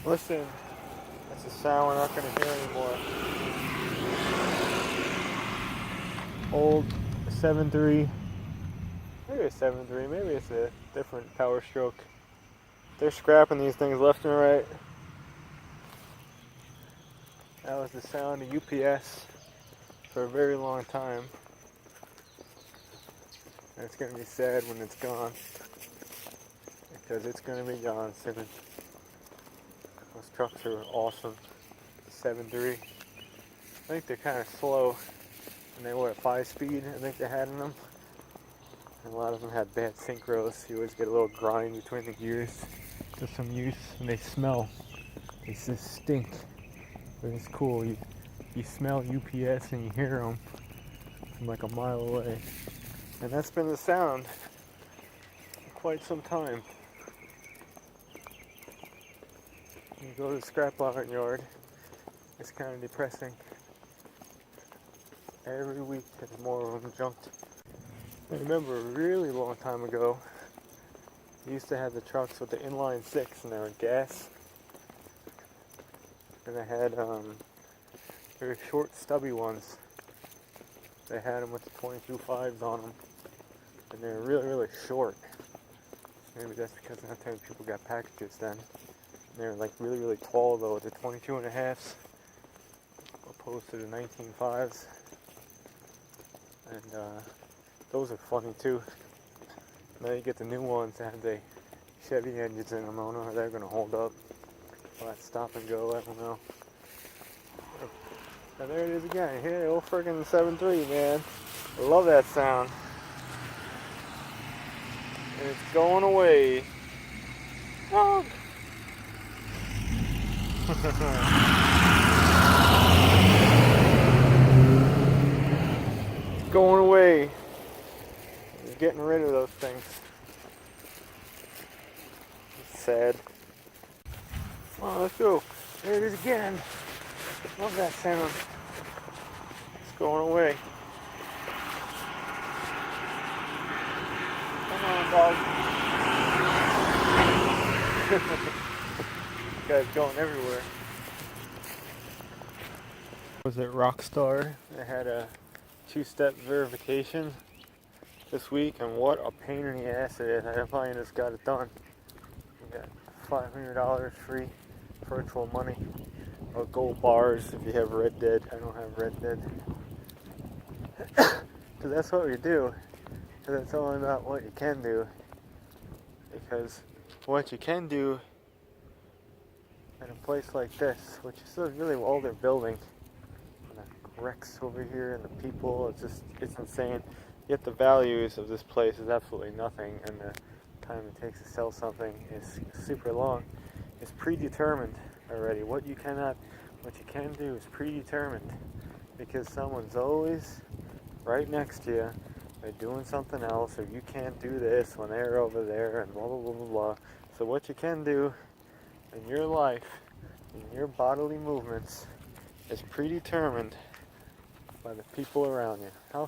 Listen, that's a sound we're not going to hear anymore. Old 7.3, maybe a 7.3, maybe it's a different power stroke. They're scrapping these things left and right. That was the sound of UPS for a very long time. And it's going to be sad when it's gone, because it's going to be gone soon. Those trucks are awesome. 7.3. I think they're kind of slow, and they were at 5 speed, I think they had in them. And a lot of them had bad synchros. You always get a little grind between the gears. There's some use, and they smell. They just stink. But it's cool. You smell UPS and you hear them from like a mile away. And that's been the sound for quite some time. You go to the scrap iron yard, it's kind of depressing. Every week there's more of them junked. I remember a really long time ago, we used to have the trucks with the inline 6 and they were gas. And they had very short stubby ones. They had them with the 22.5s on them. And they were really, really short. Maybe that's because not many people got packages then. And they were like really, really tall though with the 22.5s opposed to the 19.5s. And those are funny too. Now you get the new ones that have the Chevy engines in them. I don't know how they're going to hold up. Will that stop and go? I don't know. Now there it is again. Here, old friggin' 7.3, man. I love that sound. And it's going away. Oh. It's going away. You're getting rid of those things. It's sad. Oh, let's go. There it is again. Love that sound. It's going away. Come on, dog. This guy's going everywhere. Was it Rockstar? They had a 2-step verification this week, and what a pain in the ass it is. I finally just got it done. You got $500 free virtual money or gold bars if you have Red Dead. I don't have Red Dead. Because that's what we do. Because it's all about what you can do. Because what you can do in a place like this, which is really all they're building, and the wrecks over here and the people, it's insane. Yet the values of this place is absolutely nothing, and the time it takes to sell something is super long. It's predetermined already. What you can do is predetermined, because someone's always right next to you. They're doing something else, or you can't do this when they're over there, and blah blah blah blah blah. So what you can do in your life, in your bodily movements, is predetermined by the people around you. How